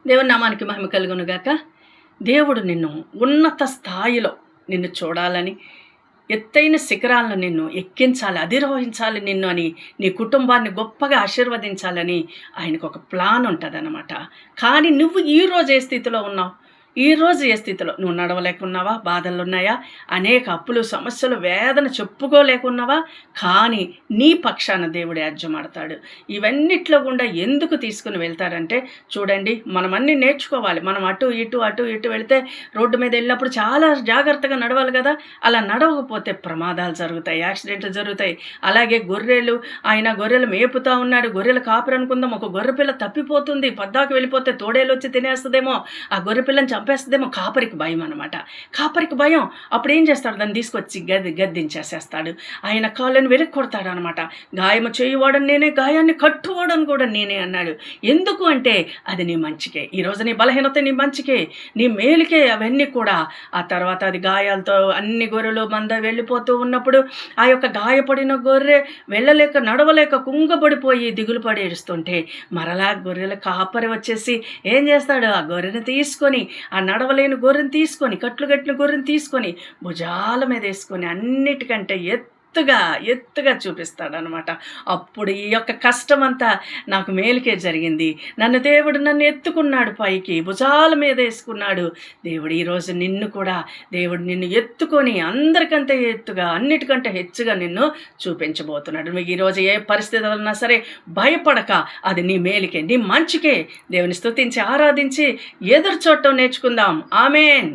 దేవుని నామానికి మహిమ కలుగునుగాక. దేవుడు నిన్ను ఉన్నత స్థాయిలో నిన్ను చూడాలని, ఎత్తైన శిఖరాలను నిన్ను ఎక్కించాలి, అధిరోహించాలి నిన్ను అని, నీ కుటుంబాన్ని గొప్పగా ఆశీర్వదించాలని ఆయనకు ఒక ప్లాన్ ఉంటుందన్నమాట. కానీ నువ్వు ఈరోజు ఏ స్థితిలో ఉన్నావు? ఈరోజు ఏ స్థితిలో నువ్వు నడవలేకున్నావా? బాధలు ఉన్నాయా? అనేక అప్పులు, సమస్యలు, వేదన చెప్పుకోలేకున్నావా? కానీ నీ పక్షాన దేవుడు యాజ్యమాడతాడు. ఇవన్నిట్లో గుండా ఎందుకు తీసుకుని వెళ్తాడంటే, చూడండి, మనం అన్నీ నేర్చుకోవాలి. మనం అటు ఇటు వెళితే రోడ్డు మీద వెళ్ళినప్పుడు చాలా జాగ్రత్తగా నడవాలి కదా. అలా నడవకపోతే ప్రమాదాలు జరుగుతాయి, యాక్సిడెంట్లు జరుగుతాయి. అలాగే గొర్రెలు మేపుతా ఉన్నాడు. గొర్రెల కాపరి అనుకుందాం, ఒక గొర్రెపిల్ల తప్పిపోతుంది, పద్దాకు వెళ్ళిపోతే తోడేలు వచ్చి తినేస్తుందేమో, ఆ గొర్రెపిల్లని చంపేస్తుందేమో. కాపరికి భయం అనమాట. కాపరికి భయం. అప్పుడు ఏం చేస్తాడు? దాన్ని తీసుకొచ్చి గద్దించేసేస్తాడు. ఆయన కాళ్ళని వెనక్కి కొడతాడు అనమాట. గాయము చేయువాడని నేనే, గాయాన్ని కట్టువాడని కూడా నేనే అన్నాడు. ఎందుకు అంటే అది నీ మంచికే. ఈరోజు నీ బలహీనత నీ మంచికే, నీ మేలుకే అవన్నీ కూడా. ఆ తర్వాత అది గాయాలతో అన్ని గొర్రెలు మంద వెళ్ళిపోతూ ఉన్నప్పుడు ఆ యొక్క గాయపడిన గొర్రె వెళ్ళలేక నడవలేక కుంగబడిపోయి దిగులు పడి ఏడుస్తుంటే మరలా గొర్రెల కాపరి వచ్చేసి ఏం చేస్తాడు? ఆ గొర్రెని తీసుకొని, ఆ నడవలేని గొర్రెని తీసుకొని, కట్టిన గొర్రెని తీసుకొని భుజాల మీద వేసుకొని అన్నిటికంటే ఎత్తుగా చూపిస్తాడనమాట. అప్పుడు ఈ యొక్క కష్టమంతా నాకు మేలుకే జరిగింది. నన్ను ఎత్తుకున్నాడు పైకి, భుజాల మీద వేసుకున్నాడు. దేవుడు ఈరోజు దేవుడు నిన్ను ఎత్తుకొని అందరికంటే ఎత్తుగా, అన్నిటికంటే హెచ్చుగా నిన్ను చూపించబోతున్నాడు. మీకు ఈరోజు ఏ పరిస్థితి ఉన్నా సరే భయపడక, అది నీ మేలుకే, నీ మంచికే. దేవుని స్తుతించి ఆరాధించి ఎదురు చూడటం నేర్చుకుందాం. ఆమేన్.